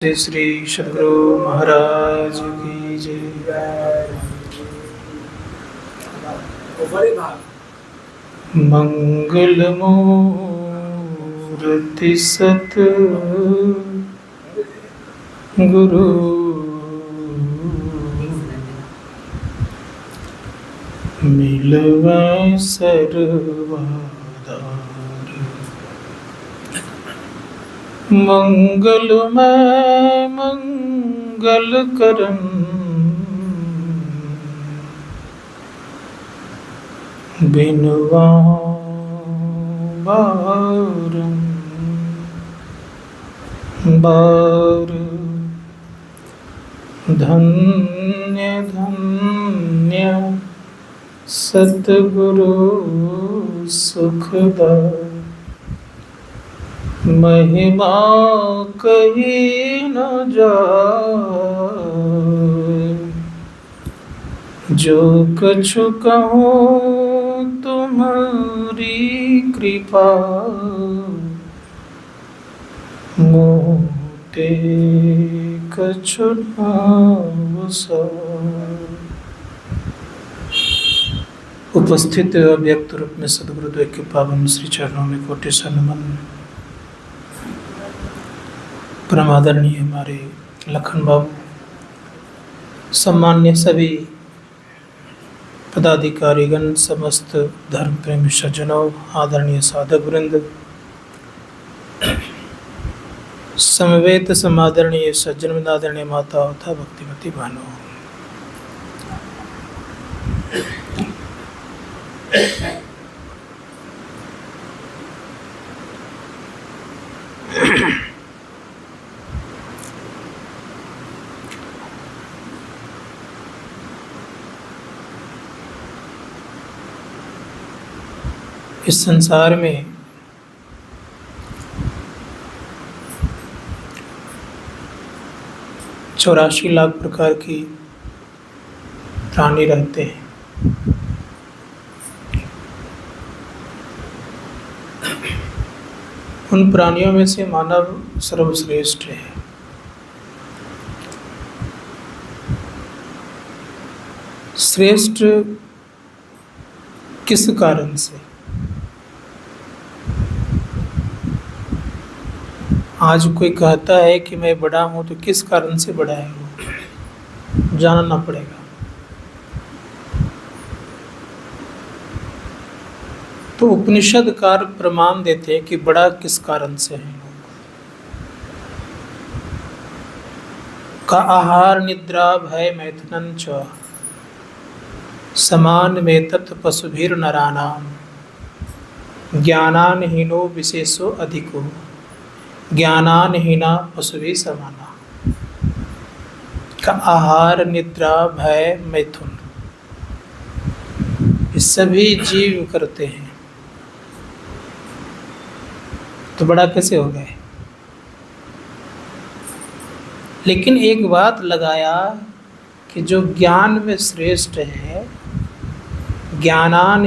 श्री श्री सद्गुरु महाराज की जय। मंगल मूर्ति सत गुरु मिलवा सर्वाधार। मंगलमय मंगल करन बिनवा बार धन्य धन्य सतगुरु सुखदाय। महिमा कही न जाए, जो कछु कहूँ तुम्हारी कृपा। मोटे कछु उपस्थित अव्यक्त रूप में सद्गुरुदेव के पावन श्री चरणों में कोटि सा नमन। परम आदरणीय हमारे लखन बाबू, सम्मान्य सभी पदाधिकारीगण, समस्त धर्म प्रेमी सज्जनों, आदरणीय साधक वृंद, समवेत समादरणीय सज्जन वृंद, आदरणीय माता तथा भक्तिमती बहनों, इस संसार में चौरासी लाख प्रकार की प्राणी रहते हैं। उन प्राणियों में से मानव सर्वश्रेष्ठ है। श्रेष्ठ किस कारण से? आज कोई कहता है कि मैं बड़ा हूं, तो किस कारण से बड़ा है वो जानना पड़ेगा। तो उपनिषद कार प्रमाण देते हैं कि बड़ा किस कारण से है लोग का। आहार निद्रा भय मैथुनन च समान में तत् पशुभिर नरानाम ज्ञानान हीनो विशेषो अधिको ज्ञानान हीना पशुभि समाना। का आहार निद्रा भय मैथुन ये सभी जीव करते हैं, तो बड़ा कैसे हो गए? लेकिन एक बात लगाया कि जो ज्ञान में श्रेष्ठ है, ज्ञानान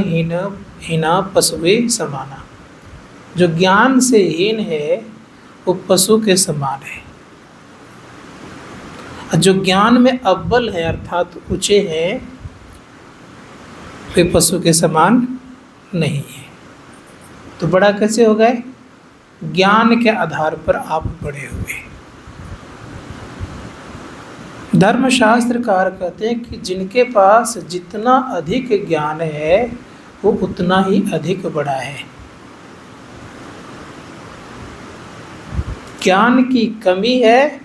हीना पशुभि समाना। जो ज्ञान से हीन है वो पशु के समान है। जो ज्ञान में अव्वल है अर्थात ऊंचे हैं, वे पशु के समान नहीं है। तो बड़ा कैसे हो गए? ज्ञान के आधार पर आप बड़े हुए। धर्मशास्त्रकार कहते हैं कि जिनके पास जितना अधिक ज्ञान है वो उतना ही अधिक बड़ा है। ज्ञान की कमी है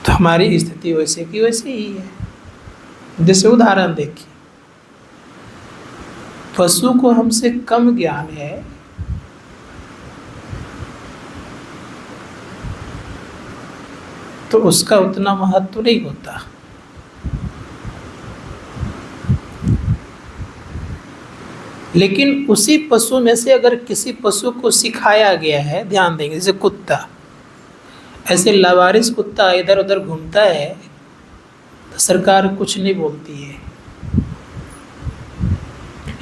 तो हमारी स्थिति वैसे की वैसे ही है। जैसे उदाहरण देखिए, पशु को हमसे कम ज्ञान है, तो उसका उतना महत्व नहीं होता। लेकिन उसी पशु में से अगर किसी पशु को सिखाया गया है, ध्यान देंगे, जैसे कुत्ता, ऐसे लावारिस कुत्ता इधर उधर घूमता है तो सरकार कुछ नहीं बोलती है।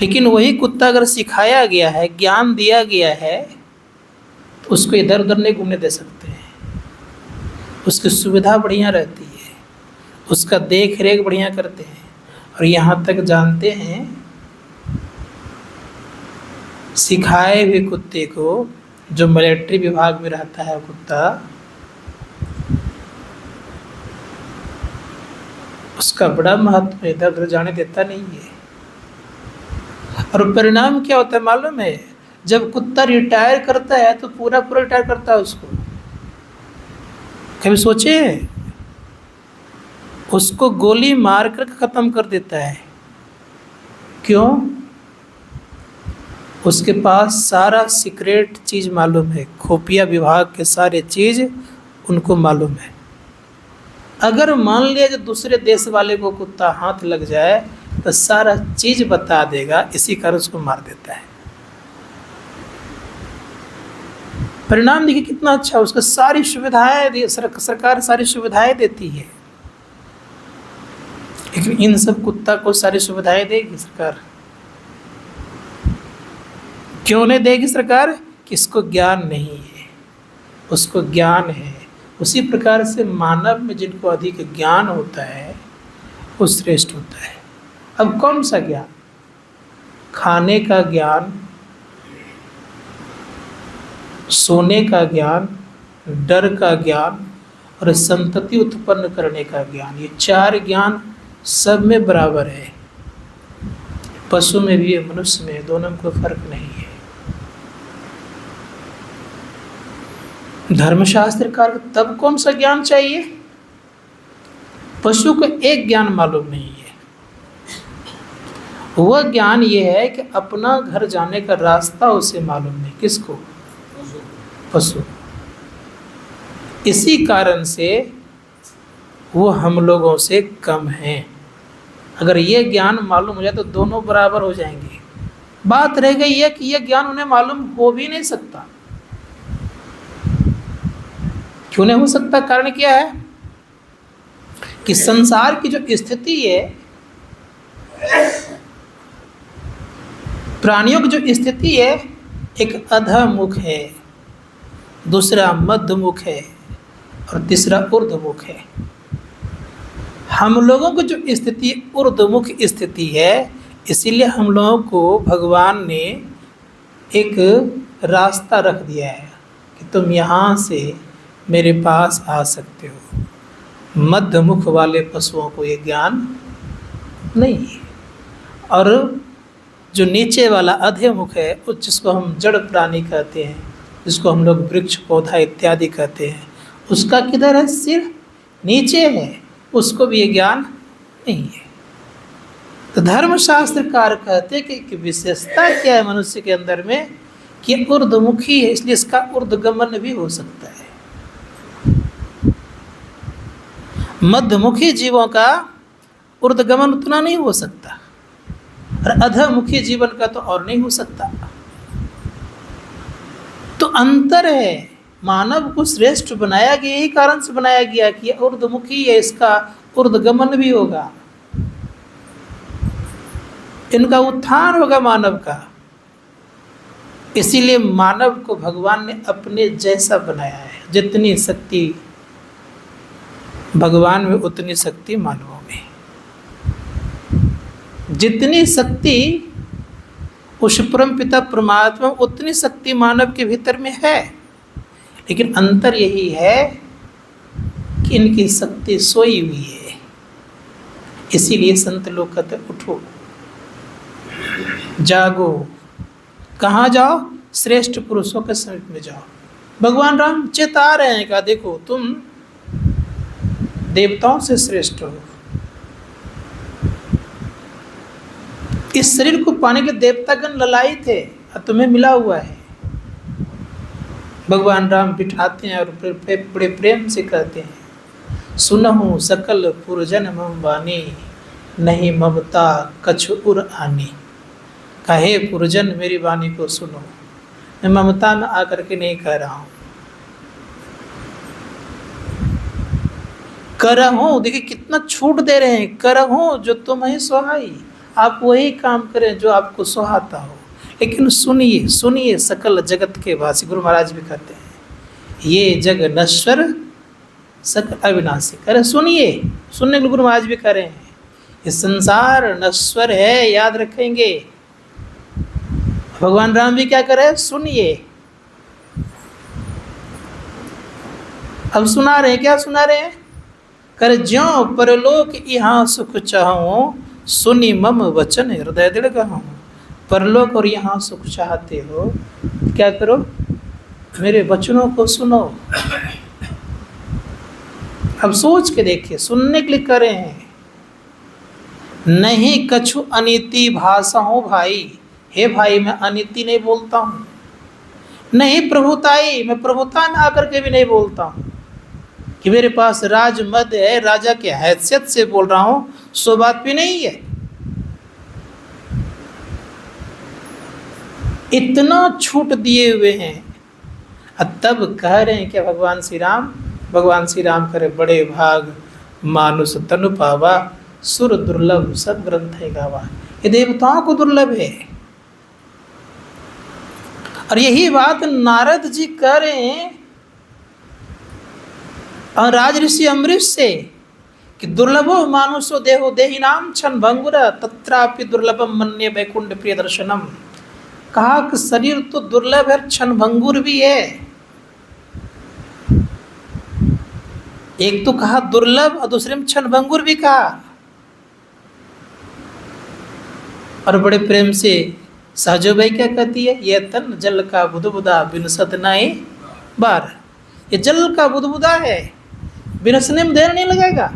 लेकिन वही कुत्ता अगर सिखाया गया है, ज्ञान दिया गया है, उसको इधर उधर नहीं घूमने दे सकते हैं, उसकी सुविधा बढ़िया रहती है, उसका देख रेख बढ़िया करते हैं। और यहाँ तक जानते हैं, सिखाए हुए कुत्ते को, जो मिलिट्री विभाग में रहता है कुत्ता, उसका बड़ा महत्व है, इधर उधर जाने देता नहीं है। और परिणाम क्या होता है मालूम है? जब कुत्ता रिटायर करता है तो पूरा पूरा रिटायर करता है उसको। कभी सोचे? उसको गोली मार कर खत्म कर देता है। क्यों? उसके पास सारा सीक्रेट चीज मालूम है, खुफिया विभाग के सारे चीज उनको मालूम है। अगर मान लिया जो दूसरे देश वाले को कुत्ता हाथ लग जाए तो सारा चीज बता देगा, इसी कारण उसको मार देता है। परिणाम देखिए कितना अच्छा, उसको सारी सुविधाएं सरकार सारी सुविधाएं देती है। लेकिन इन सब कुत्ता को सारी सुविधाएं देगी सरकार? क्यों नहीं देगी सरकार? कि इसको ज्ञान नहीं है, उसको ज्ञान है। उसी प्रकार से मानव में जिनको अधिक ज्ञान होता है वो श्रेष्ठ होता है। अब कौन सा ज्ञान? खाने का ज्ञान, सोने का ज्ञान, डर का ज्ञान और संतति उत्पन्न करने का ज्ञान, ये चार ज्ञान सब में बराबर है। पशु में भी है, मनुष्य में, दोनों में कोई फर्क नहीं है। धर्मशास्त्र का तब कौन सा ज्ञान चाहिए? पशु को एक ज्ञान मालूम नहीं है, वह ज्ञान ये है कि अपना घर जाने का रास्ता उसे मालूम नहीं। किसको? पशु। इसी कारण से वो हम लोगों से कम हैं। अगर ये ज्ञान मालूम हो जाए तो दोनों बराबर हो जाएंगे। बात रह गई है कि यह ज्ञान उन्हें मालूम हो भी नहीं सकता। क्यों नहीं हो सकता? कारण क्या है? कि संसार की जो स्थिति है, प्राणियों की जो स्थिति है, एक अधमुख है, दूसरा मध्यमुख है और तीसरा ऊर्ध्वमुख है। हम लोगों की जो स्थिति ऊर्ध्वमुख स्थिति है, इसीलिए हम लोगों को भगवान ने एक रास्ता रख दिया है कि तुम यहाँ से मेरे पास आ सकते हो। मध्यमुख वाले पशुओं को ये ज्ञान नहीं है। और जो नीचे वाला अधमुख है, जिसको हम जड़ प्राणी कहते हैं, जिसको हम लोग वृक्ष पौधा इत्यादि कहते हैं, उसका किधर है? सिर नीचे है, उसको भी ये ज्ञान नहीं है। तो धर्मशास्त्रकार कहते हैं कि विशेषता क्या है मनुष्य के अंदर में, कि ऊर्ध्वमुखी है, इसलिए इसका ऊर्ध्वगमन भी हो सकता है। मध्यमुखी जीवों का ऊर्ध्वगमन उतना नहीं हो सकता, और अधमुखी जीवन का तो और नहीं हो सकता। तो अंतर है। मानव को श्रेष्ठ बनाया गया यही कारण से बनाया गया कि ऊर्ध्वमुखी है, इसका ऊर्ध्वगमन भी होगा, इनका उत्थान होगा मानव का। इसीलिए मानव को भगवान ने अपने जैसा बनाया है। जितनी शक्ति भगवान में उतनी शक्ति मानवों में, जितनी शक्ति उस परम पिता परमात्मा उतनी शक्ति मानव के भीतर में है। लेकिन अंतर यही है कि इनकी शक्ति सोई हुई है। इसीलिए संत लोग कहते उठो, जागो। कहाँ जाओ? श्रेष्ठ पुरुषों के समीप में जाओ। भगवान राम चेता रहे हैं का, देखो तुम देवताओं से श्रेष्ठ हो। इस शरीर को पाने के देवतागण ललाई थे और तुम्हें मिला हुआ है। भगवान राम बिठाते हैं और बड़े प्रेम से कहते हैं, सुनहु सकल पुरजन मम वाणी, नहीं ममता कछु उर आनी। कहे पुरजन मेरी वाणी को सुनो, मैं ममता में आकर के नहीं कह रहा हूँ। करहूँ, देखिए कितना छूट दे रहे हैं, करहूँ जो तुम्हें सुहाई। आप वही काम करें जो आपको सुहाता हो। लेकिन सुनिए सुनिए सकल जगत के वासी, गुरु महाराज भी कहते हैं ये जग नश्वर सकल अविनाशी। कह रहे सुनिए, सुनने के लिए गुरु महाराज भी कह रहे हैं ये संसार नश्वर है, याद रखेंगे। भगवान राम भी क्या कर रहे हैं, सुनिए। अब सुना रहे हैं, क्या सुना रहे हैं, कर ज्यों परलोक यहाँ सुख चाहूं, सुनी मम वचन हृदय दृढ़ कहूं। परलोक और यहाँ सुख चाहते हो, क्या करो, मेरे वचनों को सुनो। अब सोच के देखिए, सुनने के लिए कर रहे हैं। नहीं कछु अनीति भाषा हो भाई, हे भाई मैं अनीति नहीं बोलता हूँ। नहीं प्रभुताई, मैं प्रभुता में आकर के भी नहीं बोलता हूँ कि मेरे पास राज मद है, राजा की हैसियत से बोल रहा हूँ, सो बात भी नहीं है। इतना छूट दिए हुए हैं, तब कह रहे हैं क्या भगवान श्री राम, भगवान श्री राम करे बड़े भाग मानुष तनु पावा, सुर दुर्लभ सब ग्रंथ है गावा। ये देवताओं को दुर्लभ है। और यही बात नारद जी कह रहे हैं और राज ऋषि अम्बरीश से कि दुर्लभो मानुषो देहो देही नाम क्षण भंगुर तत्रापि दुर्लभम मन्ये वैकुंठ प्रिय दर्शनम। कहा कि शरीर तो दुर्लभ है, क्षण भंगुर भी है। एक तो कहा दुर्लभ और दूसरे में क्षण भंगुर भी कहा। और बड़े प्रेम से सहजो भाई क्या कहती है, ये तन जल का बुदबुदा बिनसत नाई बार। ये जल का बुदबुदा है, बिनसने में देर नहीं लगेगा।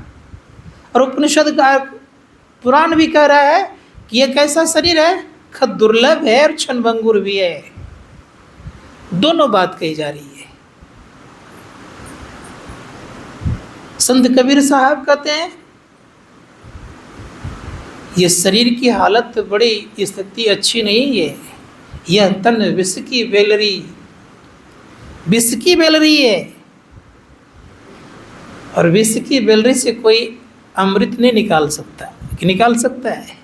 और उपनिषद का पुराण भी कह रहा है कि ये कैसा शरीर है, खत दुर्लभ है और क्षणभंगुर भी है। दोनों बात कही जा रही है। संत कबीर साहब कहते हैं ये शरीर की हालत बड़ी स्थिति अच्छी नहीं है, यह तन विष की बेलरी, विष की बेलरी है। और विष की बेलरी से कोई अमृत नहीं निकाल सकता, कि निकाल सकता है?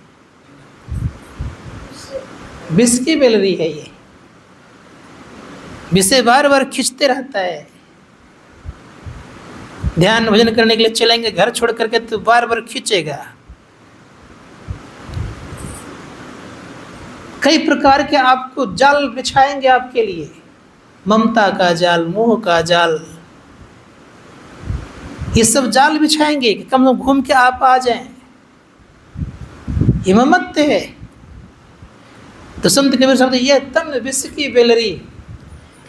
विष की बेलरी है ये, विषय बार बार खींचते रहता है। ध्यान भजन करने के लिए चलेंगे घर छोड़ करके तो बार बार खींचेगा। कई प्रकार के आपको जाल बिछाएंगे आपके लिए, ममता का जाल, मोह का जाल, ये सब जाल बिछाएंगे कि कम घूम के आप आ जाएं। ये ममत्व है। तो संत कबीर साहब ये तन विष की बेलरी।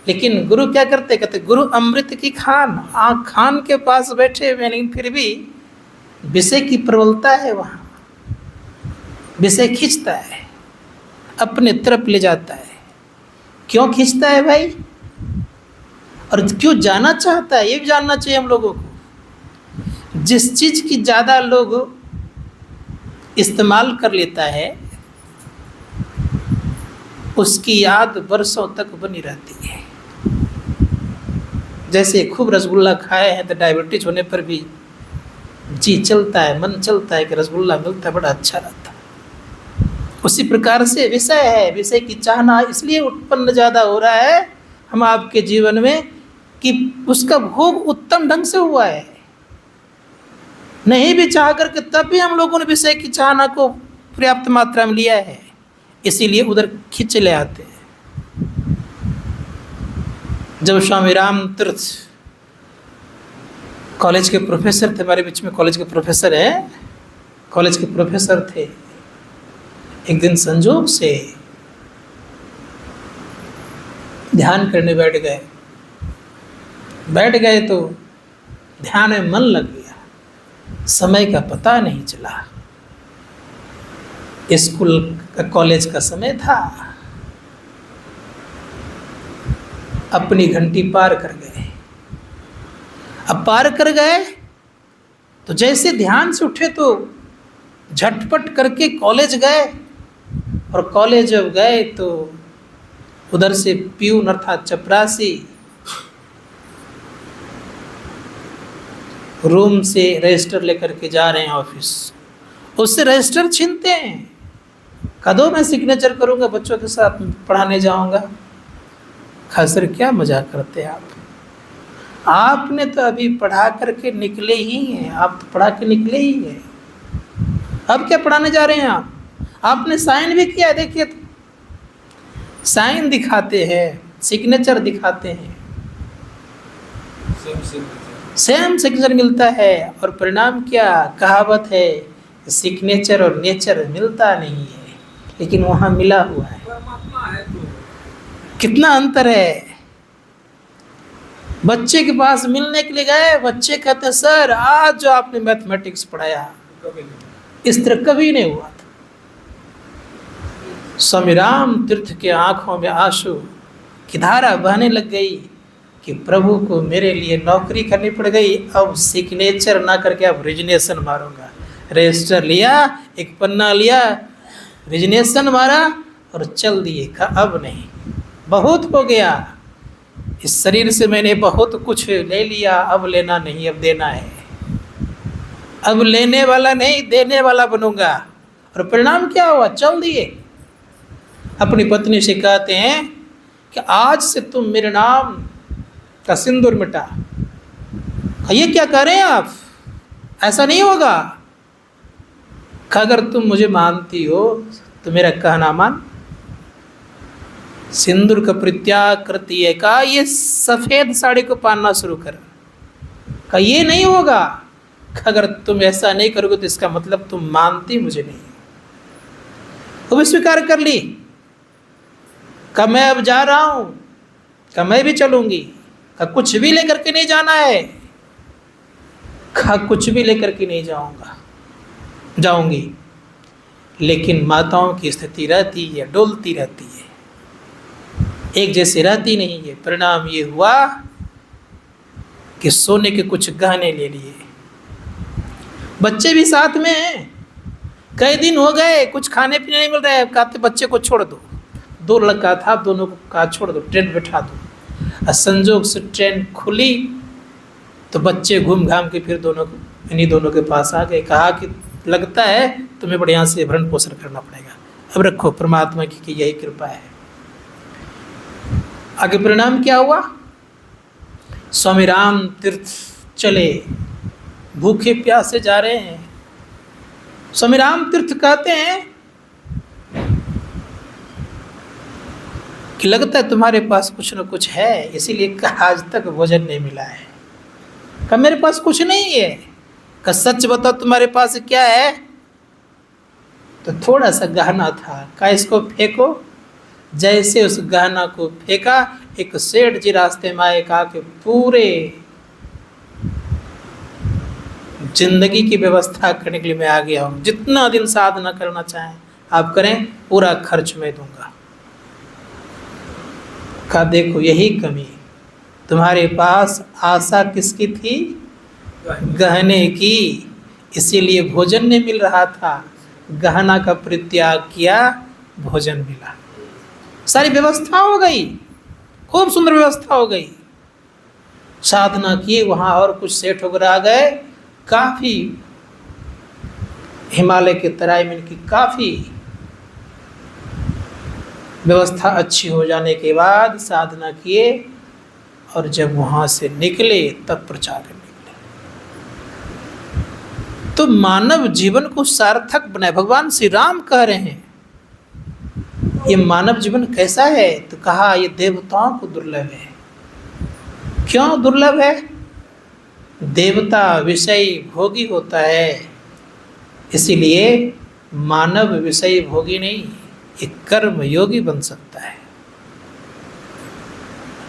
लेकिन गुरु क्या करते, कहते गुरु अमृत की खान, आँख खान के पास बैठे हुए, लेकिन फिर भी विषय की प्रबलता है वहाँ, विषय खींचता है, अपने तरफ ले जाता है। क्यों खींचता है भाई, और क्यों जाना चाहता है, ये भी जानना चाहिए हम लोगों को। जिस चीज़ की ज़्यादा लोग इस्तेमाल कर लेता है उसकी याद वर्षों तक बनी रहती है। जैसे खूब रसगुल्ला खाए हैं तो डायबिटीज होने पर भी जी चलता है, मन चलता है कि रसगुल्ला मिलता है, बड़ा अच्छा रहता है। उसी प्रकार से विषय है, विषय की चाहना इसलिए उत्पन्न ज़्यादा हो रहा है हम आपके जीवन में कि उसका भोग उत्तम ढंग से हुआ है। नहीं भी चाह करके तब भी हम लोगों ने विषय की चाहना को पर्याप्त मात्रा में लिया है, इसीलिए उधर खींच ले आते हैं। जब स्वामी राम तीर्थ कॉलेज के प्रोफेसर थे, हमारे बीच में कॉलेज के प्रोफेसर हैं, कॉलेज के प्रोफेसर थे, एक दिन संजोग से ध्यान करने बैठ गए तो ध्यान में मन लग गया, समय का पता नहीं चला। स्कूल का कॉलेज का समय था, अपनी घंटी पार कर गए। अब पार कर गए तो जैसे ध्यान से उठे तो झटपट करके कॉलेज गए, और कॉलेज जब गए तो उधर से प्यून अर्थात चपरासी रूम से रजिस्टर लेकर के जा रहे हैं ऑफिस, उससे रजिस्टर छीनते हैं। कदों मैं सिग्नेचर करूंगा, बच्चों के साथ पढ़ाने जाऊंगा। सर क्या मजाक करते हैं आपने तो अभी पढ़ा करके निकले ही हैं, आप तो पढ़ा के निकले ही हैं, अब क्या पढ़ाने जा रहे हैं आपने साइन भी किया, देखिए तो साइन दिखाते हैं, सिग्नेचर दिखाते हैं, सेम सिग्नेचर मिलता है। और परिणाम क्या, कहावत है सिग्नेचर और नेचर मिलता नहीं है, लेकिन वहाँ मिला हुआ है। कितना अंतर है। बच्चे के पास मिलने के लिए गए, बच्चे कहते हैं सर आज जो आपने मैथमेटिक्स पढ़ाया इस तरह कभी नहीं हुआ था। स्वामी राम तीर्थ के आंखों में आंसू की धारा बहने लग गई कि प्रभु को मेरे लिए नौकरी करनी पड़ गई, अब सिग्नेचर ना करके अब रिजनेशन मारूंगा। रजिस्टर लिया, एक पन्ना लिया, रिजनेशन मारा और चल दिए। कहा अब नहीं, बहुत हो गया, इस शरीर से मैंने बहुत कुछ ले लिया, अब लेना नहीं, अब देना है। अब लेने वाला नहीं, देने वाला बनूंगा। और परिणाम क्या हुआ, चल दिए। अपनी पत्नी से कहते हैं कि आज से तुम मेरे नाम का सिंदूर मिटा। ये क्या कर रहे हैं आप, ऐसा नहीं होगा। अगर तुम मुझे मानती हो तो मेरा कहना मान। सिंदूर का परित्याग करती है, कहा ये सफ़ेद साड़ी को पहनना शुरू कर। कहा ये नहीं होगा, अगर तुम ऐसा नहीं करोगे तो इसका मतलब तुम मानती मुझे नहीं। वो भी स्वीकार कर ली। कहा मैं अब जा रहा हूँ, कहा मैं भी चलूँगी। कहा कुछ भी लेकर के नहीं जाना है। कहा कुछ भी लेकर के नहीं जाऊँगी। लेकिन माताओं की स्थिति रहती है, डोलती रहती है, एक जैसे रहती नहीं है। परिणाम ये हुआ कि सोने के कुछ गहने ले लिए। बच्चे भी साथ में हैं, कई दिन हो गए कुछ खाने पीने नहीं मिल रहा है। कहते बच्चे को छोड़ दो, 2 लड़का था, दोनों को कहा छोड़ दो, ट्रेन बैठा दो। और संजोग से ट्रेन खुली तो बच्चे घूम घाम के फिर इन्हीं दोनों के पास आ गए। कहा कि लगता है तुम्हें बढ़िया से भरण पोषण करना पड़ेगा, अब रखो, परमात्मा की यही कृपा है। आगे परिणाम क्या हुआ, स्वामी राम तीर्थ चले, भूखे प्यासे जा रहे हैं। स्वामी राम तीर्थ कहते हैं कि लगता है तुम्हारे पास कुछ न कुछ है, इसीलिए आज तक भोजन नहीं मिला है। कहा मेरे पास कुछ नहीं है। कहा सच बताओ तुम्हारे पास क्या है। तो थोड़ा सा गहना था। कहा इसको फेंको। जैसे उस गहना को फेंका, एक सेठ जी रास्ते में आए। कहा कि पूरे जिंदगी की व्यवस्था करने के लिए मैं आ गया हूँ, जितना दिन साधना करना चाहें आप करें, पूरा खर्च मैं दूंगा। कहा देखो यही कमी, तुम्हारे पास आशा किसकी थी, गहने की, इसीलिए भोजन नहीं मिल रहा था। गहना का परित्याग किया, भोजन मिला। सारी व्यवस्था हो गई, खूब सुंदर व्यवस्था हो गई। साधना किए, वहाँ और कुछ सेठ वगैरह आ गए। काफ़ी हिमालय के तराई में इनकी काफ़ी व्यवस्था अच्छी हो जाने के बाद साधना किए, और जब वहाँ से निकले तब प्रचार करने निकले। तो मानव जीवन को सार्थक बनाए, भगवान श्री राम कह रहे हैं ये मानव जीवन कैसा है। तो कहा ये देवताओं को दुर्लभ है। क्यों दुर्लभ है, देवता विषय भोगी होता है, इसीलिए मानव विषय भोगी नहीं, ये कर्म योगी बन सकता है।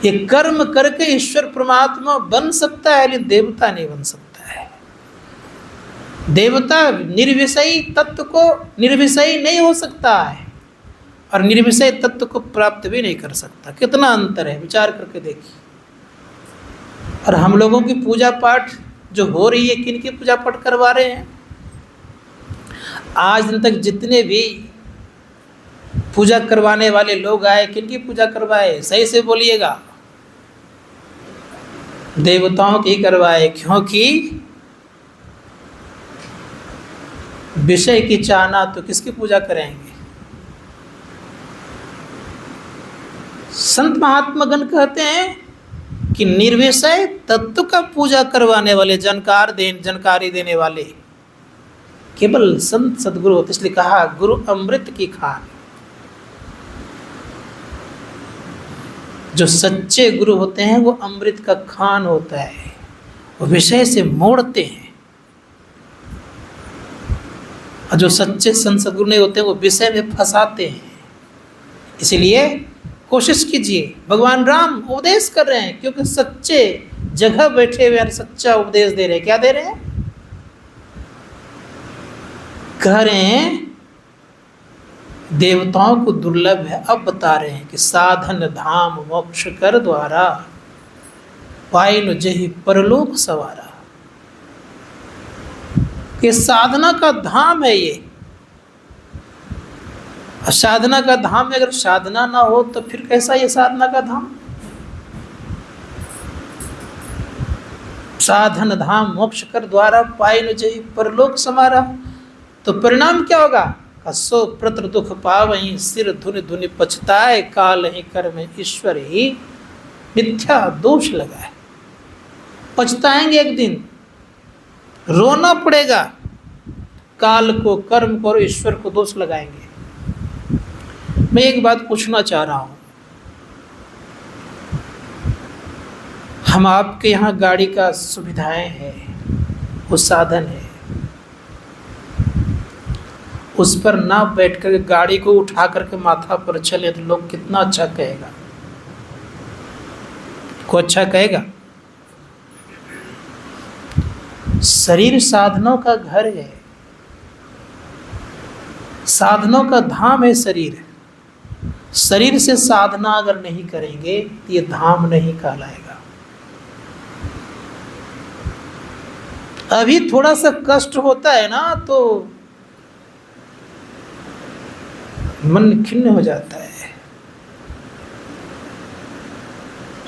ये कर्म करके ईश्वर परमात्मा बन सकता है, लेकिन देवता नहीं बन सकता है। देवता निर्विषयी तत्व को निर्विषयी नहीं हो सकता है, और निर्विषय तत्व को प्राप्त भी नहीं कर सकता। कितना अंतर है, विचार करके देखिए। और हम लोगों की पूजा पाठ जो हो रही है, किन की पूजा पाठ करवा रहे हैं। आज दिन तक जितने भी पूजा करवाने वाले लोग आए, किन की पूजा करवाए, सही से बोलिएगा। देवताओं की करवाए, क्योंकि विषय की चाहना तो किसकी पूजा करेंगे, संत महात्मागण कहते हैं कि निर्विषय तत्व का पूजा करवाने वाले, जानकारी देने वाले केवल संत सदगुरु होते। इसलिए कहा गुरु अमृत की खान। जो सच्चे गुरु होते हैं वो अमृत का खान होता है, वो विषय से मोड़ते हैं। और जो सच्चे संत सदगुरु नहीं होते वो विषय में फंसाते हैं। इसलिए कोशिश कीजिए, भगवान राम उपदेश कर रहे हैं क्योंकि सच्चे जगह बैठे हुए सच्चा उपदेश दे रहे हैं। क्या दे रहे हैं? कह रहे हैं देवताओं को दुर्लभ है। अब बता रहे हैं कि साधन धाम मोक्ष कर द्वारा पाइन जहि परलोक सवारा। ये साधना का धाम है। ये साधना का धाम में अगर साधना ना हो तो फिर कैसा ये साधना का धाम? साधन धाम मोक्ष कर द्वारा पाइन जहि परलोक समारा। तो परिणाम क्या होगा? कसो प्रत्र दुख पावहीं सिर धुनि धुनि पछताए काल ही कर्म ईश्वर ही मिथ्या दोष लगाए। पछताएंगे एक दिन, रोना पड़ेगा, काल को कर्म को और ईश्वर को दोष लगाएंगे। मैं एक बात पूछना चाह रहा हूं, हम आपके यहाँ गाड़ी का सुविधाएं हैं, वो साधन है, उस पर ना बैठ कर गाड़ी को उठा करके माथा पर चले तो लोग कितना अच्छा कहेगा? को अच्छा कहेगा? शरीर साधनों का घर है, साधनों का धाम है शरीर। शरीर से साधना अगर नहीं करेंगे तो ये धाम नहीं कहलाएगा। अभी थोड़ा सा कष्ट होता है ना तो मन खिन्न हो जाता है,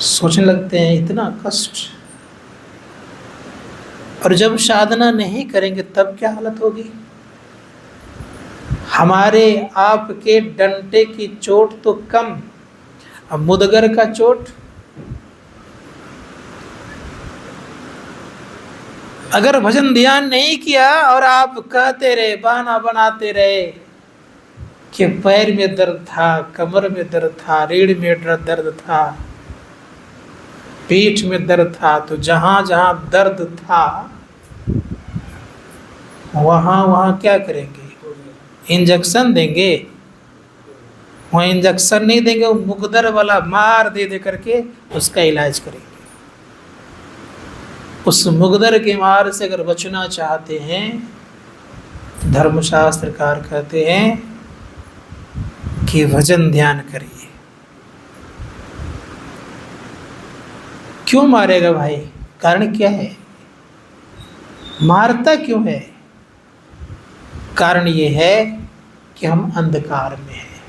सोचने लगते हैं इतना कष्ट। और जब साधना नहीं करेंगे तब क्या हालत होगी? हमारे आपके डंटे की चोट तो कम, अब मुदगर का चोट। अगर भजन ध्यान नहीं किया और आप कहते रहे, बहाना बनाते रहे कि पैर में दर्द था, कमर में दर्द था, रीढ़ में दर्द था, पीठ में दर्द था, तो जहां जहां दर्द था वहां वहां क्या करेंगे? इंजेक्शन देंगे? वहाँ इंजेक्शन नहीं देंगे, वो मुकदर वाला मार दे करके उसका इलाज करेंगे। उस मुकदर के मार से अगर बचना चाहते हैं, धर्मशास्त्रकार कहते हैं कि भजन ध्यान करिए। क्यों मारेगा भाई? कारण क्या है? मारता क्यों है? कारण ये है कि हम अंधकार में हैं,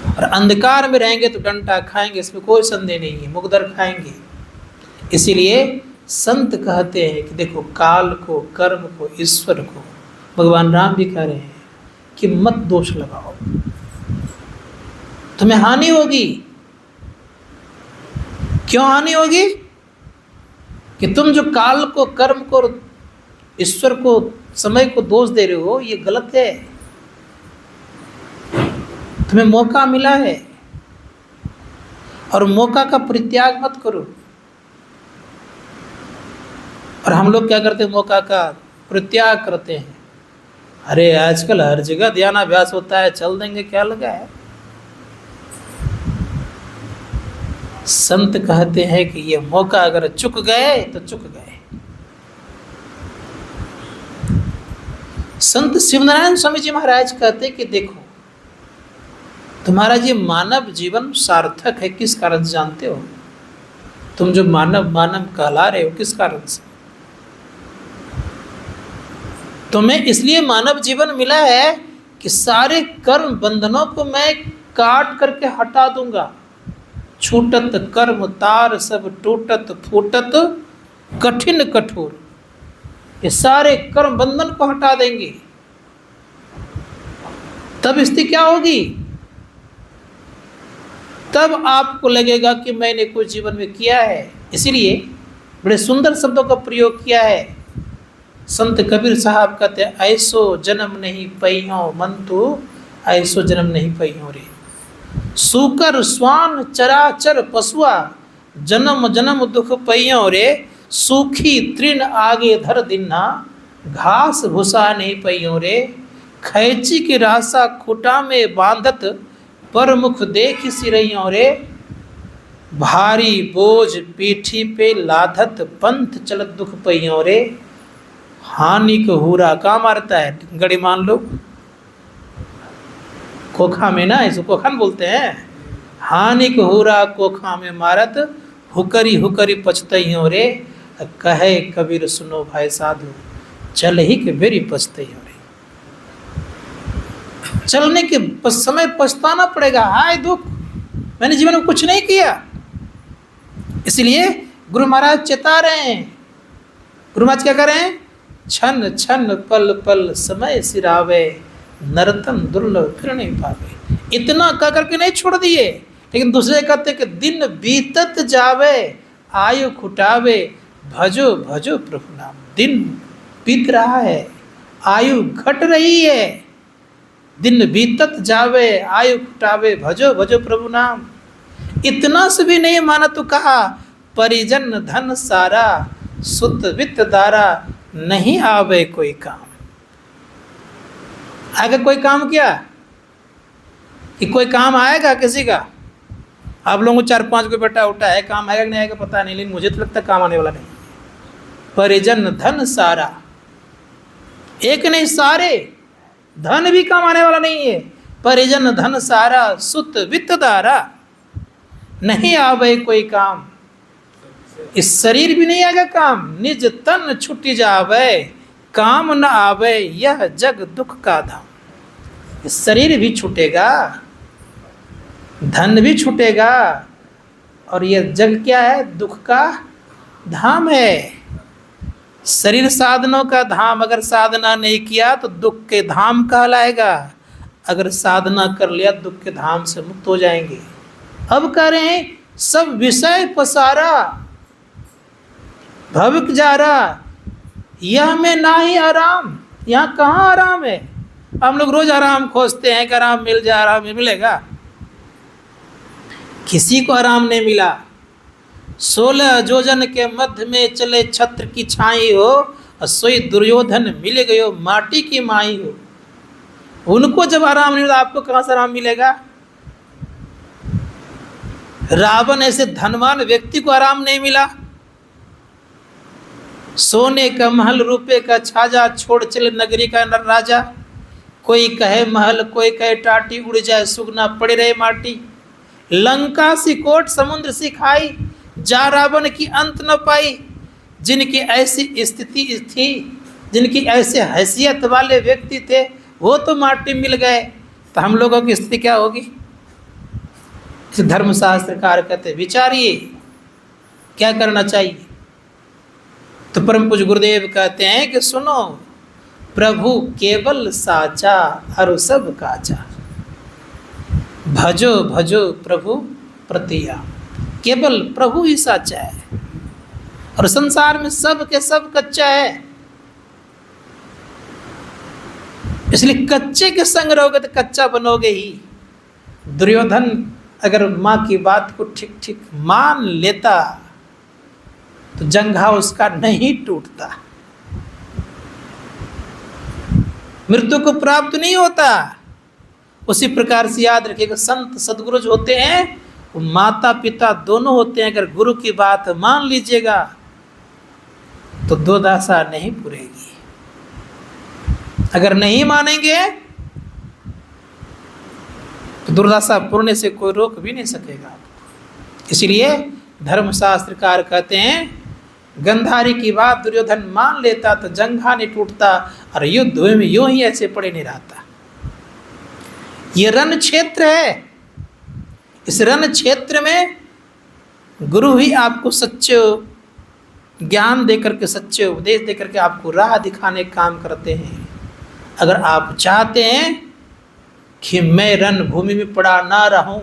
और अंधकार में रहेंगे तो डंडा खाएंगे, इसमें कोई संदेह नहीं है, मुकदर खाएंगे। इसीलिए संत कहते हैं कि देखो, काल को, कर्म को, ईश्वर को, भगवान राम भी कह रहे हैं कि मत दोष लगाओ, तुम्हें हानि होगी। क्यों हानि होगी? कि तुम जो काल को, कर्म को, ईश्वर को, समय को दोष दे रहे हो, ये गलत है। तुम्हें मौका मिला है और मौका का परित्याग मत करो। और हम लोग क्या करते हैं? मौका का परित्याग करते हैं। अरे आजकल हर जगह ध्यानाभ्यास होता है, चल देंगे, क्या लगा है। संत कहते हैं कि ये मौका अगर चुक गए तो चुक गए। संत शिवनारायण स्वामी जी महाराज कहते हैं कि देखो, तुम्हारा ये मानव जीवन सार्थक है किस कारण से जानते हो? तुम जो मानव मानव कहला रहे हो, किस कारण से? तुम्हें इसलिए मानव जीवन मिला है कि सारे कर्म बंधनों को मैं काट करके हटा दूंगा। छूटत कर्म तार सब टूटत फूटत कठिन कठोर। ये सारे कर्म बंधन को हटा देंगे, तब स्थिति क्या होगी? तब आपको लगेगा कि मैंने कुछ जीवन में किया है। इसीलिए बड़े सुंदर शब्दों का प्रयोग किया है। संत कबीर साहब कहते हैं, ऐसो जन्म नहीं पहियों मन तो, ऐसो जन्म नहीं पहियों रे। सूकर स्वान चराचर पशुआ, जन्म जन्म दुख पहियों रे। सूखी तृण आगे धर दिन्ना, घास भूसा नहीं पहियों रे। खैची की रासा खुटा में बांधत, पर मुख देख सिरैयों रे। भारी बोझ पीठी पे लाधत, पंथ चलत दुख पहियों रे। हानि को हुरा कहाँ मारता है? गड़ी मान लो कोखा में ना, इसको कोखा बोलते हैं। हानि को हुरा कोखा में मारत, हुकरी हुकरी पछतइयों रे। कहे कबीर सुनो भाई साधु, चल ही के बेरी पछतइयों रे। चलने के समय पछताना पड़ेगा। हाय दुख, मैंने जीवन में कुछ नहीं किया। इसलिए गुरु महाराज चेता रहे हैं। गुरु महाराज क्या कर रहे हैं? छन छन पल पल समय सिरावे, नरतन दुर्लभ फिर नहीं पावे। इतना कह करके नहीं छोड़ दिए, लेकिन दूसरे कहते कि दिन बीतत जावे, आयु खुटावे, भजो भजो प्रभु नाम। दिन बीत रहा है, आयु घट रही है। दिन बीतत जावे, आयु खुटावे, भजो भजो प्रभु नाम। इतना से भी नहीं माना तो कहा, परिजन धन सारा, सुत वित्त दारा, नहीं आवे कोई काम। आगे कोई काम किया कि कोई काम आएगा किसी का? आप लोगों को 4-5 कोई बेटा उठा है, काम आएगा कि नहीं आएगा पता नहीं, लेकिन मुझे तो लगता है काम आने वाला नहीं। परिजन धन सारा, एक नहीं सारे, धन भी काम आने वाला नहीं है। परिजन धन सारा, सुत वित्त दारा, नहीं आवे कोई काम। इस शरीर भी नहीं आएगा काम। निज तन छुटी जावे, काम न आवे, यह जग दुख का धाम। इस शरीर भी छूटेगा, धन भी छूटेगा, और यह जग क्या है? दुख का धाम है। शरीर साधनों का धाम। अगर साधना नहीं किया तो दुख के धाम कहलाएगा। अगर साधना कर लिया दुख के धाम से मुक्त हो जाएंगे। अब कह रहे हैं, सब विषय पसारा, भविक जा रहा, यह में ना ही आराम। यहाँ कहाँ आराम है? हम लोग रोज आराम खोजते हैं कि आराम मिल जाए, आराम मिलेगा। किसी को आराम नहीं मिला। 16 योजन के मध्य में चले छत्र की छाई हो, और सोई दुर्योधन मिले गयो माटी की माई हो। उनको जब आराम नहीं मिला, आपको कहाँ से आराम मिलेगा? रावण ऐसे धनवान व्यक्ति को आराम नहीं मिला। सोने का महल, रुपए का छाजा, छोड़ चले नगरी का नर राजा। कोई कहे महल, कोई कहे टाटी, उड़ जाए सुगना पड़े रहे माटी। लंका सी कोट, समुद्र सी खाई, जा रावण की अंत न पाई। जिनकी ऐसी स्थिति थी, जिनकी ऐसे हैसियत वाले व्यक्ति थे, वो तो माटी मिल गए, तो हम लोगों की स्थिति क्या होगी? धर्मशास्त्रकार कहते विचारिए क्या करना चाहिए। तो परम पूज्य गुरुदेव कहते हैं कि सुनो, प्रभु केवल साचा, और सब काचा। भजो भजो प्रभु प्रतिया। केवल प्रभु ही साचा है, और संसार में सब के सब कच्चा है। इसलिए कच्चे के संग रहोगे तो कच्चा बनोगे ही। दुर्योधन अगर माँ की बात को ठीक ठीक मान लेता तो जंघा उसका नहीं टूटता, मृत्यु को प्राप्त नहीं होता। उसी प्रकार से याद रखिएगा, संत सदगुरु जो होते हैं वो माता पिता दोनों होते हैं। अगर गुरु की बात मान लीजिएगा तो दो दशा नहीं पूरेगी। अगर नहीं मानेंगे तो दुर्दशा पूर्णे से कोई रोक भी नहीं सकेगा। इसलिए धर्मशास्त्रकार कहते हैं, गंधारी की बात दुर्योधन मान लेता तो जंघा नहीं टूटता, और युद्ध में यूं ही ऐसे पड़े नहीं रहता। ये रण क्षेत्र है। इस रण क्षेत्र में गुरु ही आपको सच्चे ज्ञान देकर के, सच्चे उपदेश देकर के आपको राह दिखाने का काम करते हैं। अगर आप चाहते हैं कि मैं रणभूमि में पड़ा ना रहूं,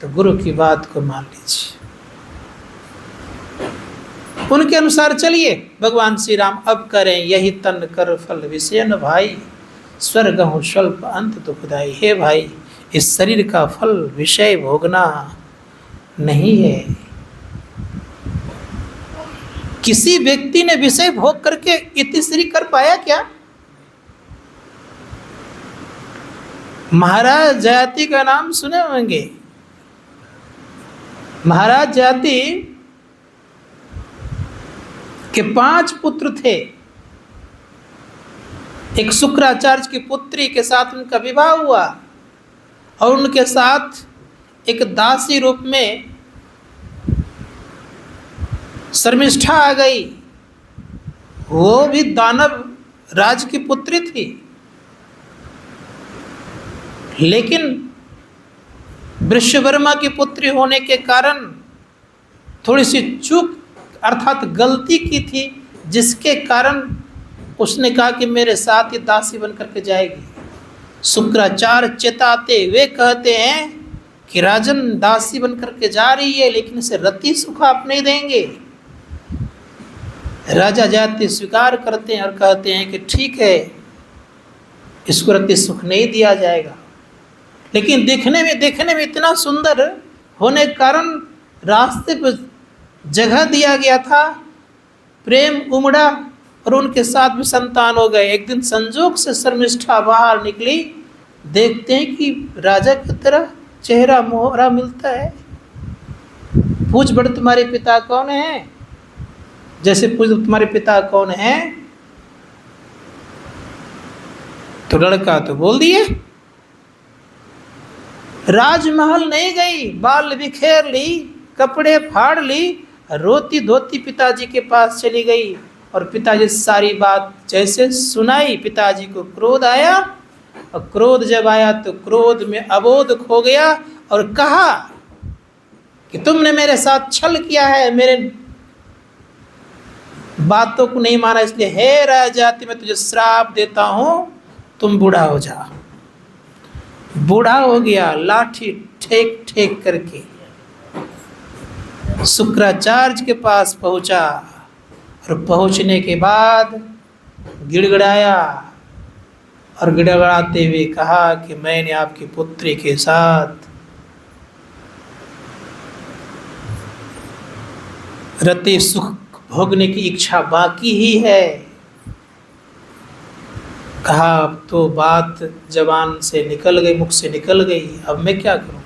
तो गुरु की बात को मान लीजिए, उनके अनुसार चलिए। भगवान श्री राम अब करें यही तन कर फल विषय न भाई, स्वर्ग हूँ स्वल्प अंत दुखदाई। हे भाई, इस शरीर का फल विषय भोगना नहीं है। किसी व्यक्ति ने विषय भोग करके इतिश्री कर पाया क्या? महाराज जयाति का नाम सुने होंगे। महाराज जयाति के 5 पुत्र थे। एक शुक्राचार्य की पुत्री के साथ उनका विवाह हुआ और उनके साथ एक दासी रूप में शर्मिष्ठा आ गई। वो भी दानव राज की पुत्री थी, लेकिन वृषवर्मा की पुत्री होने के कारण थोड़ी सी चूक अर्थात गलती की थी, जिसके कारण उसने कहा कि मेरे साथ ही दासी बन करके जाएगी। शुक्राचार्य चेताते हुए कहते हैं कि राजन दासी बन करके जा रही है, लेकिन इसे रति सुख आप नहीं देंगे। राजा जाति स्वीकार करते हैं और कहते हैं कि ठीक है, इसको रति सुख नहीं दिया जाएगा। लेकिन देखने में इतना सुंदर होने के कारण रास्ते पर जगह दिया गया था, प्रेम उमड़ा और उनके साथ भी संतान हो गए। एक दिन संजोग से शर्मिष्ठा बाहर निकली, देखते हैं कि राजा की तरह चेहरा मोहरा मिलता है। पूछ बड़े तुम्हारे पिता कौन है? जैसे पूछ तुम्हारे पिता कौन है, तो लड़का तो बोल दिए। राजमहल नहीं गई, बाल बिखेर ली, कपड़े फाड़ ली, रोती धोती पिताजी के पास चली गई और पिताजी सारी बात जैसे सुनाई। पिताजी को क्रोध आया और क्रोध जब आया तो क्रोध में अबोध खो गया और कहा कि तुमने मेरे साथ छल किया है, मेरे बातों को नहीं माना, इसलिए हे राजा मैं तुझे श्राप देता हूं, तुम बूढ़ा हो जा। बूढ़ा हो गया, लाठी ठेक ठेक करके शुक्राचार्य के पास पहुंचा और पहुंचने के बाद गिड़गिड़ाया और गिड़गिड़ाते हुए कहा कि मैंने आपकी पुत्री के साथ रति सुख भोगने की इच्छा बाकी ही है। कहा अब तो बात जबान से निकल गई, मुख से निकल गई, अब मैं क्या करूँगा?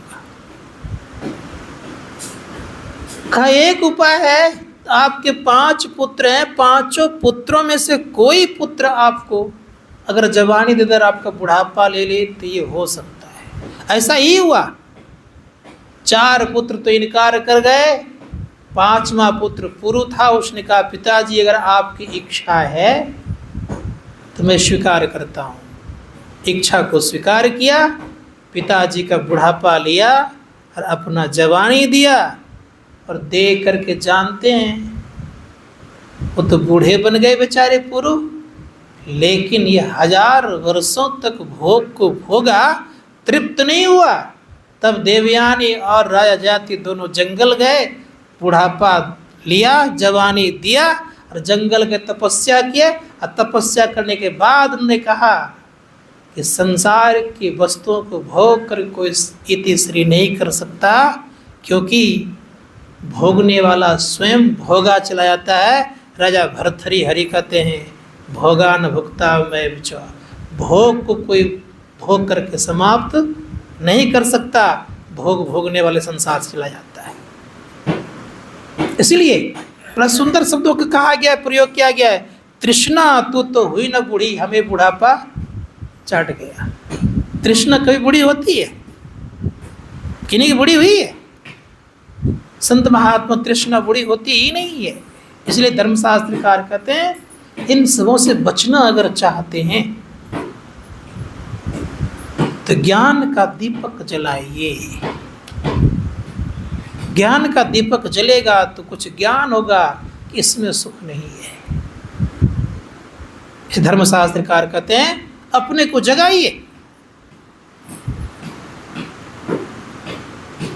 कहा एक उपाय है, आपके 5 पुत्र हैं, 5 पुत्रों में से कोई पुत्र आपको अगर जवानी देकर आपका बुढ़ापा ले ले तो ये हो सकता है। ऐसा ही हुआ। 4 पुत्र तो इनकार कर गए, 5वां पुत्र पुरु था। उसने कहा पिताजी अगर आपकी इच्छा है तो मैं स्वीकार करता हूँ। इच्छा को स्वीकार किया, पिताजी का बुढ़ापा लिया और अपना जवानी दिया और दे करके जानते हैं वो तो बूढ़े बन गए बेचारे पुरु। लेकिन ये 1000 वर्षों तक भोग को भोगा, तृप्त नहीं हुआ। तब देवयानी और राजा जाति दोनों जंगल गए, बुढ़ापा लिया, जवानी दिया और जंगल के तपस्या किए। और तपस्या करने के बाद उन्होंने कहा कि संसार की वस्तुओं को भोग कर कोई इतिश्री नहीं कर सकता, क्योंकि भोगने वाला स्वयं भोगा चला जाता है। राजा भर्तृहरि हरि कहते हैं भोगा न भुगता मैं बिचवा, भोग को कोई भोग करके समाप्त नहीं कर सकता, भोग भोगने वाले संसार से चला जाता है। इसलिए बड़ा सुंदर शब्दों को कहा गया है, प्रयोग किया गया है। तृष्णा तू तो हुई न बूढ़ी, हमें बुढ़ापा चाट गया। तृष्णा कभी बूढ़ी होती है? किन्हीं की बूढ़ी हुई है? संत महात्मा तृष्णा बूढ़ी होती ही नहीं है। इसलिए धर्मशास्त्रकार कहते हैं इन सबों से बचना अगर चाहते हैं तो ज्ञान का दीपक जलाइए। ज्ञान का दीपक जलेगा तो कुछ ज्ञान होगा कि इसमें सुख नहीं है। धर्मशास्त्रकार कहते हैं अपने को जगाइए।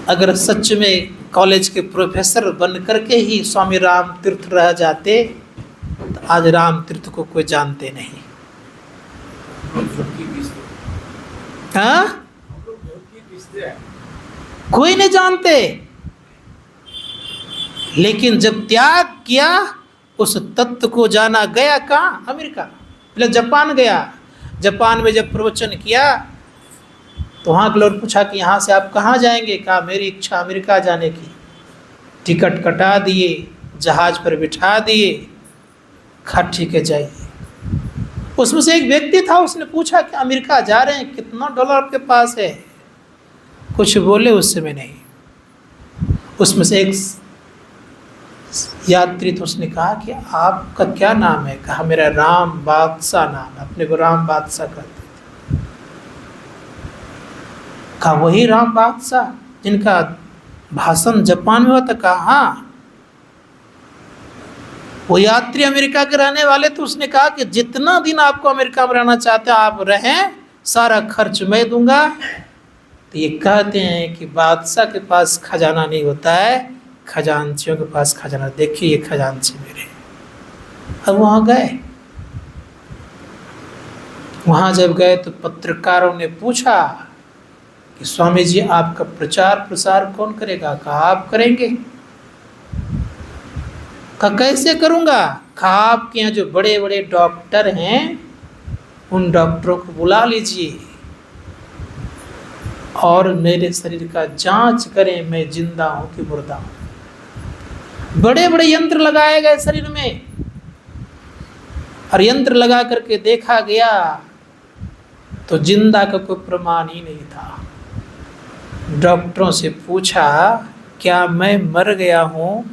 अगर सच में कॉलेज के प्रोफेसर बन करके ही स्वामी राम तीर्थ रह जाते तो आज राम तीर्थ को कोई जानते नहीं। हाँ, कोई नहीं जानते। लेकिन जब त्याग किया, उस तत्व को जाना गया कहाँ? अमेरिका, पहले जापान गया। जापान में जब प्रवचन किया तो वहाँ के लोग पूछा कि यहाँ से आप कहाँ जाएंगे? कहा मेरी इच्छा अमेरिका जाने की। टिकट कटा दिए, जहाज पर बिठा दिए, कहा ठीक है जाइए। उसमें से एक व्यक्ति था, उसने पूछा कि अमेरिका जा रहे हैं, कितना डॉलर आपके पास है? कुछ बोले उस समय नहीं। उसमें से एक यात्री तो उसने कहा कि आपका क्या नाम है? कहा मेरा राम बादशाह नाम है। अपने को राम बादशाह कहते थे। कहा वही राम बादशाह जिनका भाषण जापान में हुआ था? कहा हाँ। वो यात्री अमेरिका के रहने वाले, तो उसने कहा कि जितना दिन आपको अमेरिका में रहना चाहते हैं आप रहें, सारा खर्च मैं दूंगा। तो ये कहते हैं कि बादशाह के पास खजाना नहीं होता है, खजांचियों के पास खजाना। देखिए ये खजांची मेरे। अब वहाँ गए, वहाँ जब गए तो पत्रकारों ने पूछा कि स्वामी जी आपका प्रचार प्रसार कौन करेगा? कहा आप करेंगे। कहा कैसे करूँगा? कहा आपके यहाँ जो बड़े बड़े डॉक्टर हैं उन डॉक्टरों को बुला लीजिए और मेरे शरीर का जांच करें, मैं जिंदा हूँ कि मुर्दा हूँ। बड़े बड़े यंत्र लगाए गए शरीर में, और यंत्र लगा करके देखा गया तो जिंदा का कोई प्रमाण ही नहीं था। डॉक्टरों से पूछा क्या मैं मर गया हूँ?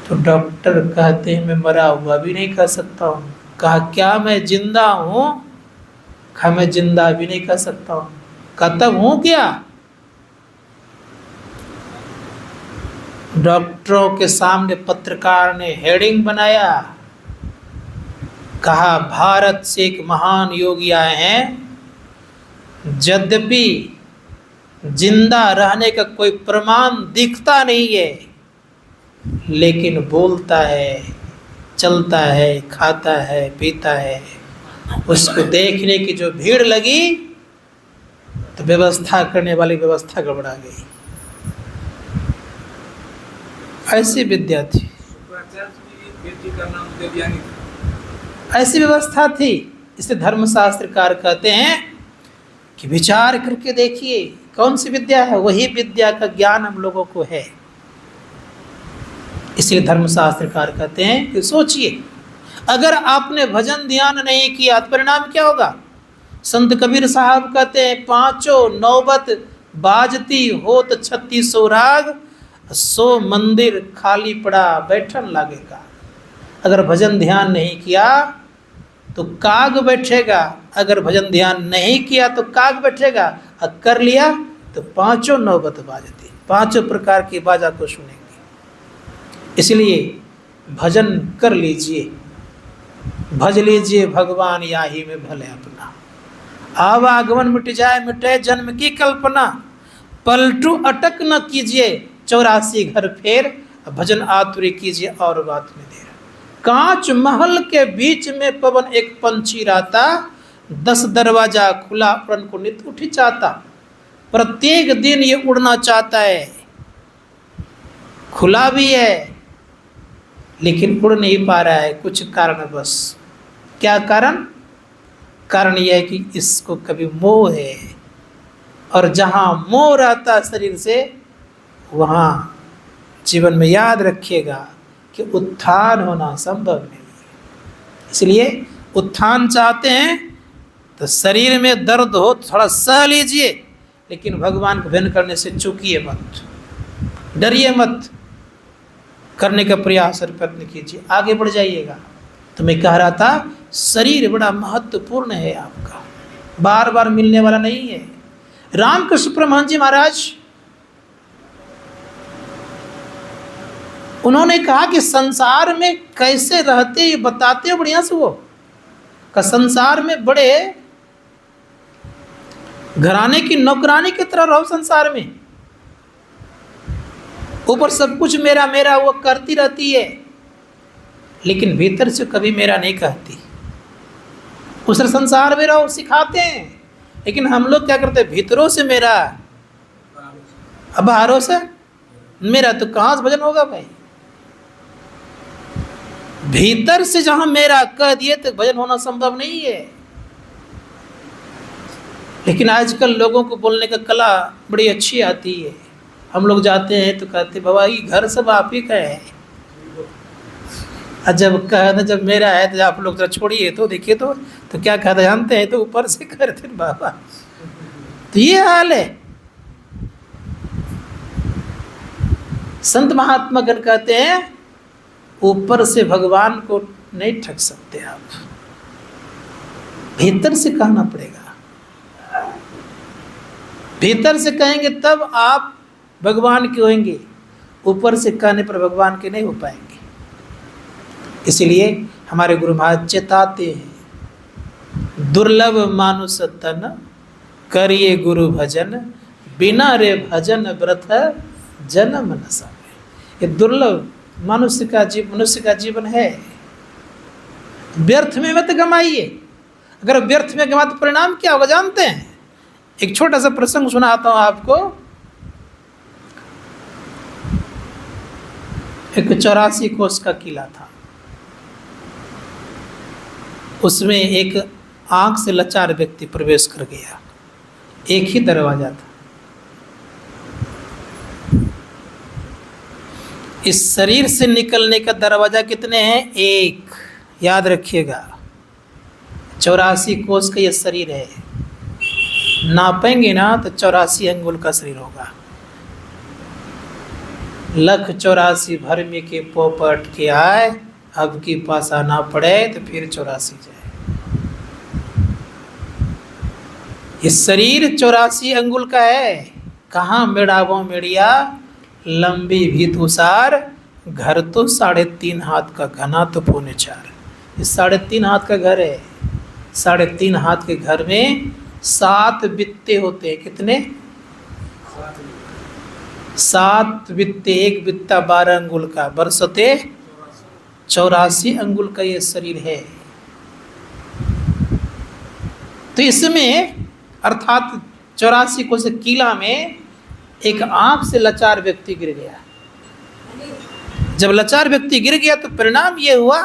तो डॉक्टर कहते हैं मैं मरा हुआ भी नहीं कह सकता हूँ। कहा क्या मैं जिंदा हूँ? कहा मैं जिंदा भी नहीं कह सकता हूँ। कहा तब हूँ क्या? डॉक्टरों के सामने पत्रकार ने हेडिंग बनाया, कहा भारत से एक महान योगी आए हैं, यद्यपि जिंदा रहने का कोई प्रमाण दिखता नहीं है, लेकिन बोलता है, चलता है, खाता है, पीता है। उसको देखने की जो भीड़ लगी तो व्यवस्था करने वाली व्यवस्था गड़बड़ा गई। ऐसी विद्या थी, ऐसी व्यवस्था थी। इसे धर्मशास्त्रकार कहते हैं कि विचार करके देखिए कौन सी विद्या है, वही विद्या का ज्ञान हम लोगों को है। इसलिए धर्मशास्त्रकार कहते हैं कि सोचिए अगर आपने भजन ध्यान नहीं किया तो परिणाम क्या होगा। संत कबीर साहब कहते हैं पांचों नौबत बाजती होत 36 राग, सो मंदिर खाली पड़ा बैठन लागेगा। अगर भजन ध्यान नहीं किया तो काग बैठेगा, अगर भजन ध्यान नहीं किया तो काग बैठेगा, और कर लिया तो पांचों नौबत बाजती, पांचों प्रकार की बाजा को सुनेंगे। इसलिए भजन कर लीजिए, भज लीजिए भगवान याही में भले अपना। आवागमन मिट जाए मिटे जन्म की कल्पना, पलटू अटक न कीजिए 84 घर फेर, भजन आतुरी कीजिए और बात में देर। कांच महल के बीच में पवन एक पंछी राता, 10 दरवाजा खुला उड़न को नित उठी चाहता। प्रत्येक दिन ये उड़ना चाहता है, खुला भी है लेकिन उड़ नहीं पा रहा है, कुछ कारण बस। क्या कारण? कारण यह है कि इसको कभी मोह है, और जहाँ मोह रहता शरीर से वहाँ जीवन में याद रखिएगा कि उत्थान होना संभव नहीं है। इसलिए उत्थान चाहते हैं तो शरीर में दर्द हो तो थोड़ा सह लीजिए, लेकिन भगवान को भिन्न करने से चूकिए मत, डरिए मत, करने का प्रयास और प्रयत्न कीजिए, आगे बढ़ जाइएगा। तो मैं कह रहा था शरीर बड़ा महत्वपूर्ण है आपका, बार बार मिलने वाला नहीं है। रामकृष्ण परमहंस जी महाराज उन्होंने कहा कि संसार में कैसे रहते बताते हो बढ़िया से। वो का संसार में बड़े घराने की नौकरानी की तरह रहो संसार में, ऊपर सब कुछ मेरा मेरा वो करती रहती है, लेकिन भीतर से कभी मेरा नहीं कहती। उस संसार में रहो सिखाते हैं, लेकिन हम लोग क्या करते हैं, भीतरों से मेरा, अब बाहरों से मेरा, तो कहाँ से भजन होगा भाई? भीतर से जहां मेरा कह दिए तो भजन होना संभव नहीं है। लेकिन आजकल लोगों को बोलने का कला बड़ी अच्छी आती है। हम लोग जाते हैं तो कहते बाबा ये घर सब आप ही का है, और जब कहना जब मेरा है तो आप लोग जरा छोड़िए तो देखिए तो क्या कहते जानते हैं, तो ऊपर से करते बाबा। तो ये हाल है। संत महात्मा गण कहते हैं ऊपर से भगवान को नहीं ठग सकते आप, भीतर से कहना पड़ेगा। भीतर से कहेंगे तब आप भगवान के होंगे, ऊपर से कहने पर भगवान के नहीं हो पाएंगे। इसलिए हमारे गुरु महाराज चेताते हैं, दुर्लभ मानुष तन करिए गुरु भजन, बिना रे भजन व्रत जन्म न सके। ये दुर्लभ मनुष्य का जीवन है। व्यर्थ में मत गमाइए। अगर व्यर्थ में गमा तो परिणाम क्या होगा जानते हैं? एक छोटा सा प्रसंग सुनाता हूं आपको। एक 84 कोस का किला था। उसमें एक आंख से लाचार व्यक्ति प्रवेश कर गया। एक ही दरवाजा था। इस शरीर से निकलने का दरवाजा कितने हैं? एक। याद रखिएगा, 84 कोस का ये शरीर है। नापेंगे ना तो 84 अंगुल का शरीर होगा। 184 भरमी के पोपट के आए, अब की पास आना पड़े तो फिर 84 जाए। ये शरीर 84 अंगुल का है। कहाँ मेड़ावो मेड़िया लंबी भी तुषार, घर तो 3.5 हाथ का घना तो 4.25। ये 3.5 हाथ का घर है। 3.5 हाथ के घर में 7 बित्ते होते हैं। कितने? 7 बित्ते। एक बित्ता 12 अंगुल का, बरसते 84 अंगुल का ये शरीर है। तो इसमें अर्थात 84 कोस किला में एक आंख से लाचार व्यक्ति गिर गया। जब लाचार व्यक्ति गिर गया तो परिणाम ये हुआ,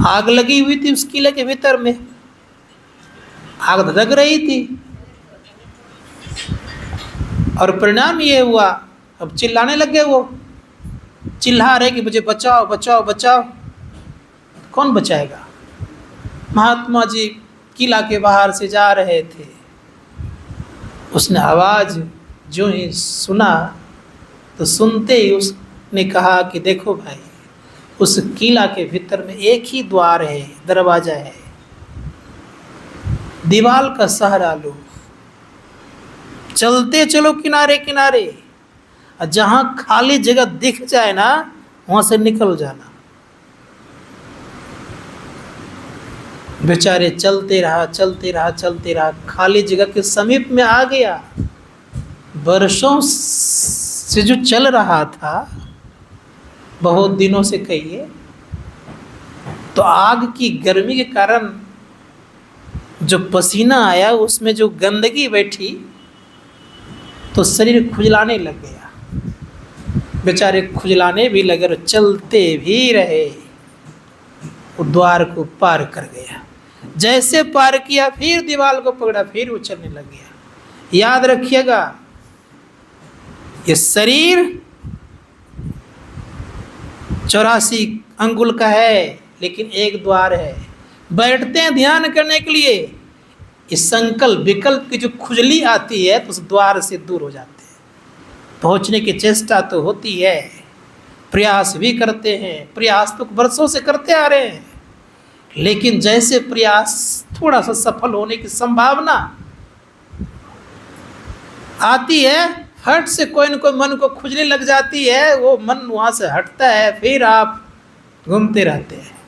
आग लगी हुई थी उस किले के भीतर में। आग धधक रही थी और परिणाम ये हुआ, अब चिल्लाने लगे। वो चिल्ला रहे कि मुझे बचाओ बचाओ बचाओ। कौन बचाएगा? महात्मा जी किला के बाहर से जा रहे थे। उसने आवाज़ जो ही सुना तो सुनते ही उसने कहा कि देखो भाई, उस किला के भीतर में एक ही द्वार है, दरवाजा है। दीवार का सहारा लो, चलते चलो किनारे किनारे, और जहाँ खाली जगह दिख जाए ना वहाँ से निकल जाना। बेचारे चलते रहा, खाली जगह के समीप में आ गया। वर्षों से जो चल रहा था, बहुत दिनों से कहिए, तो आग की गर्मी के कारण जो पसीना आया उसमें जो गंदगी बैठी तो शरीर खुजलाने लग गया। बेचारे खुजलाने भी लगे और चलते भी रहे। वो द्वार को पार कर गया। जैसे पार किया फिर दीवार को पकड़ा, फिर वो चलने लग गया। याद रखिएगा, ये शरीर 84 अंगुल का है, लेकिन एक द्वार है। बैठते हैं ध्यान करने के लिए, इस संकल्प विकल्प की जो खुजली आती है तो उस द्वार से दूर हो जाते हैं। पहुंचने की चेष्टा तो होती है, प्रयास भी करते हैं, प्रयास तो वर्षों से करते आ रहे हैं, लेकिन जैसे प्रयास थोड़ा सा सफल होने की संभावना आती है, फट से कोई न कोई मन को खुजली लग जाती है, वो मन वहाँ से हटता है, फिर आप घूमते रहते हैं।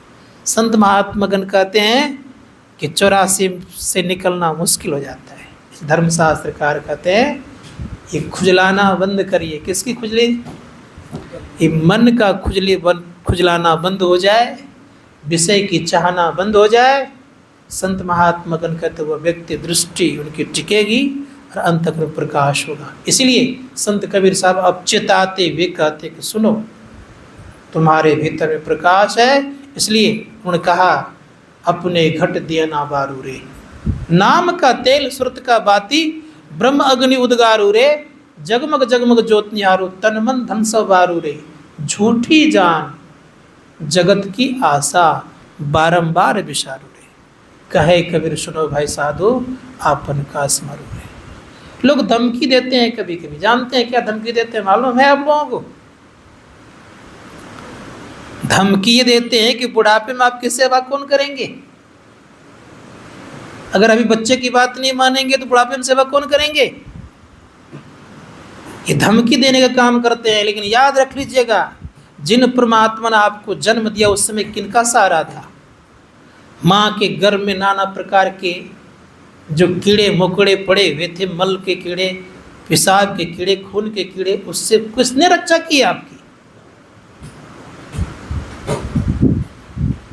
संत महात्मागण कहते हैं कि 84 से निकलना मुश्किल हो जाता है। धर्मशास्त्रकार कहते हैं ये खुजलाना बंद करिए। किसकी खुजली? ये मन का खुजलाना बंद हो जाए, विषय की चाहना बंद हो जाए। संत महात्मागण कहते हुए व्यक्ति दृष्टि उनकी टिकेगी और अंतःकरण प्रकाश होगा। इसीलिए संत कबीर साहब अब चेताते वे कहते कि सुनो, तुम्हारे भीतर में प्रकाश है। इसलिए उन्होंने कहा अपने घट दिया ना बारू रे, नाम का तेल सुरत का बाती, ब्रह्म अग्नि उद्गारू रे, जगमग जगमग ज्योत निहारू, तन मन धन सब बारू रे, झूठी जान जगत की आशा, बारंबार विचारू रे। कहे कबीर सुनो भाई साधु, आपन का स्मरू रे। लोग धमकी देते हैं कभी कभी, जानते हैं क्या धमकी देते हैं मालूम है आप लोगों को? धमकी ये देते हैं कि बुढ़ापे में आपकी सेवा कौन करेंगे? अगर अभी बच्चे की बात नहीं मानेंगे तो बुढ़ापे में सेवा कौन करेंगे? ये धमकी देने का काम करते हैं। लेकिन याद रख लीजिएगा, जिन परमात्मा ने आपको जन्म दिया उस समय किनका सहारा था? माँ के गर्भ में नाना प्रकार के जो कीड़े मकोड़े पड़े हुए थे, मल के कीड़े, पेशाब के कीड़े, खून के कीड़े, उससे किसने रक्षा की आपकी?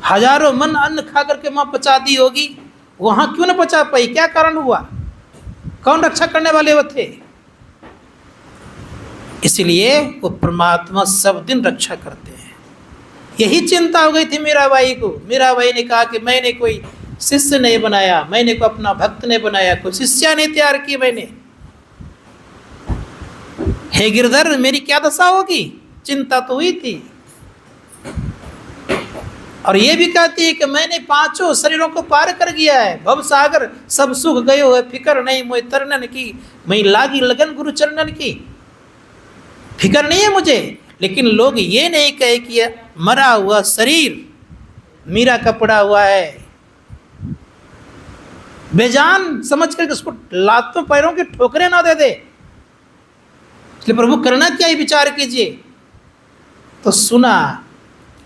हजारों मन अन्न खा करके माँ पचा दी होगी, वहां क्यों न पचा पाई? क्या कारण हुआ? कौन रक्षा करने वाले वो थे? इसलिए वो परमात्मा सब दिन रक्षा करते हैं। यही चिंता हो गई थी मीराबाई को। मीराबाई ने कहा कि मैंने कोई शिष्य नहीं बनाया, मैंने को अपना भक्त नहीं बनाया, कोई शिष्या नहीं तैयार की मैंने। हे गिरधर, मेरी क्या दशा होगी? चिंता तो हुई थी। और ये भी कहती है कि मैंने 5 शरीरों को पार कर गया है, भव सागर सब सुख गयो है, फिकर नहीं मोय तरनन की, मैं लागी लगन गुरु चरणन की। फिकर नहीं है मुझे। लेकिन लोग ये नहीं कहे कि ये मरा हुआ शरीर मीरा का पड़ा हुआ है, बेजान समझ कर उसको लातों पैरों की ठोकरें ना दे दे। इसलिए प्रभु करना क्या है विचार कीजिए। तो सुना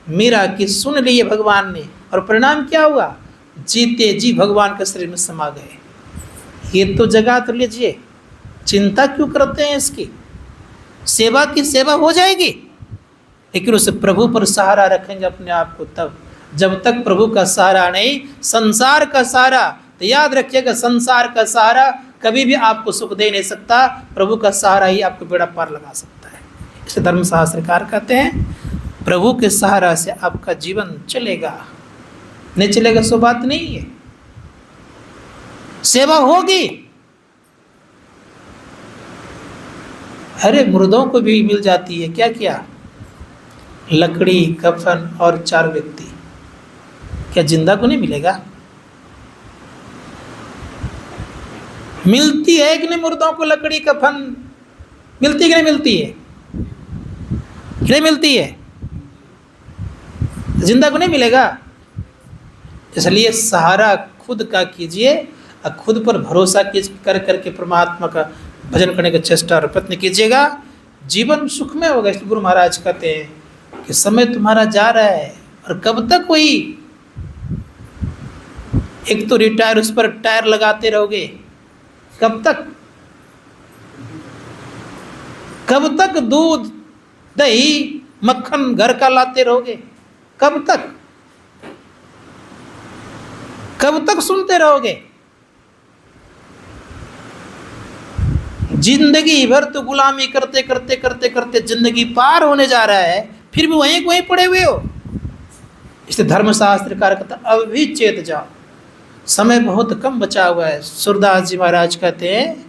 मीरा की, सुन लिए भगवान ने, और परिणाम क्या हुआ? जीते जी भगवान के शरीर में समा गए। ये तो जगा तो लीजिए, चिंता क्यों करते हैं इसकी? सेवा की सेवा हो जाएगी, लेकिन उस प्रभु पर सहारा रखेंगे अपने आप को तब। जब तक प्रभु का सहारा नहीं, संसार का सहारा, तो याद रखिएगा संसार का सहारा कभी भी आपको सुख दे नहीं सकता। प्रभु का सहारा ही आपको बेड़ा पार लगा सकता है। इसे धर्मशास्त्रकार कहते हैं प्रभु के सहारा से आपका जीवन चलेगा, नहीं चलेगा सो बात नहीं है। सेवा होगी। अरे मुर्दों को भी मिल जाती है, क्या क्या? लकड़ी, कफन और 4 व्यक्ति। क्या जिंदा को नहीं मिलेगा? मिलती है कि नहीं? मुर्दों को लकड़ी कफन मिलती है कि नहीं मिलती है? नहीं मिलती है, जिंदा को नहीं मिलेगा। इसलिए सहारा खुद का कीजिए और खुद पर भरोसा कर करके परमात्मा का भजन करने का चेष्टा और प्रयत्न कीजिएगा, जीवन सुखमय होगा। इसलिए गुरु महाराज कहते हैं कि समय तुम्हारा जा रहा है, और कब तक वही एक तो रिटायर, उस पर टायर लगाते रहोगे? कब तक? कब तक दूध दही मक्खन घर का लाते रहोगे? कब तक? कब तक सुनते रहोगे? जिंदगी भर तो गुलामी करते करते करते करते जिंदगी पार होने जा रहा है, फिर भी वहीं वहीं पड़े हुए हो। इसलिए धर्मशास्त्रकार कहता अभी चेत जाओ, समय बहुत कम बचा हुआ है। सूरदास जी महाराज कहते हैं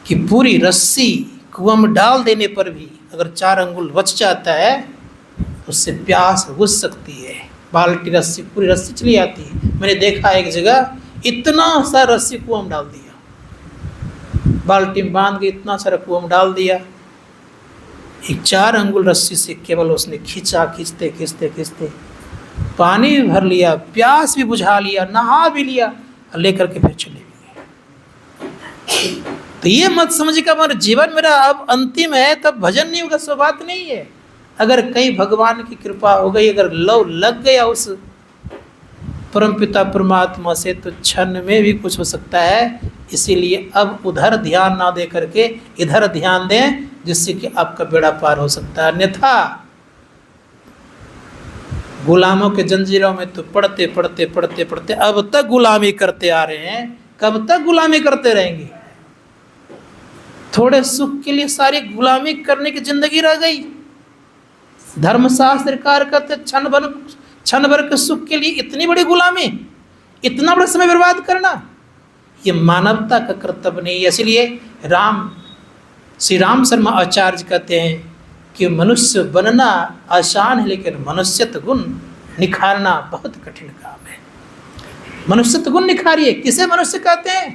कि पूरी रस्सी कुआं में डाल देने पर भी अगर 4 अंगुल बच जाता है, उससे प्यास बुझ सकती है। बाल्टी रस्सी, पूरी रस्सी चली आती है। मैंने देखा एक जगह इतना सा रस्सी कुआं में डाल दिया, बाल्टी में बांध के इतना सारा कुआं में डाल दिया। एक 4 अंगुल रस्सी से केवल उसने खींचा, खींचते खींचते खींचते पानी भी भर लिया, प्यास भी बुझा लिया, नहा भी लिया, और लेकर के फिर चले गए। तो ये मत समझिएगा मेरा जीवन मेरा अब अंतिम है तब भजन नहीं होगा, सो बात नहीं है। अगर कहीं भगवान की कृपा हो गई, अगर लव लग गया उस परमपिता परमात्मा से तो क्षण में भी कुछ हो सकता है। इसीलिए अब उधर ध्यान ना दे करके इधर ध्यान दें, जिससे कि आपका बेड़ा पार हो सकता है। अन्यथा गुलामों के जंजीरों में तो पढ़ते पढ़ते पढ़ते पढ़ते अब तक गुलामी करते आ रहे हैं। कब तक गुलामी करते रहेंगे? थोड़े सुख के लिए सारी गुलामी करने की जिंदगी रह गई। धर्मशास्त्रकार कहते क्षण भर के सुख के लिए इतनी बड़ी गुलामी, इतना बड़ा समय बर्बाद करना, ये मानवता का कर्तव्य नहीं है। इसलिए श्री राम शर्मा आचार्य कहते हैं कि मनुष्य बनना आसान है, लेकिन मनुष्यत्व गुण निखारना बहुत कठिन काम है। मनुष्यत्व गुण निखारिए। किसे मनुष्य कहते हैं?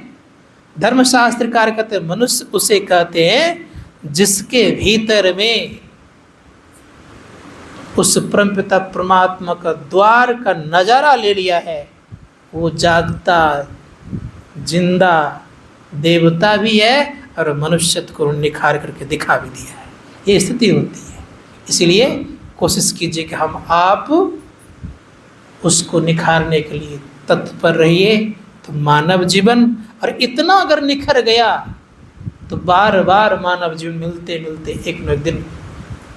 धर्मशास्त्रकार कहते हैं मनुष्य उसे कहते हैं जिसके भीतर में उस परमपिता परमात्मा का द्वार का नजारा ले लिया है। वो जागता जिंदा देवता भी है और मनुष्यत्व को निखार करके दिखा भी दिया है। ये स्थिति होती है। इसलिए कोशिश कीजिए कि हम आप उसको निखारने के लिए तत्पर रहिए, तो मानव जीवन और इतना अगर निखर गया तो बार बार मानव जीवन मिलते मिलते एक न एक दिन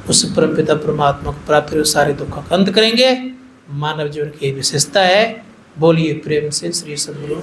उस परमपिता परमात्मा को प्राप्त कर सारे दुखों का अंत करेंगे। मानव जीवन की विशेषता है। बोलिए प्रेम से श्री सद्गुरु।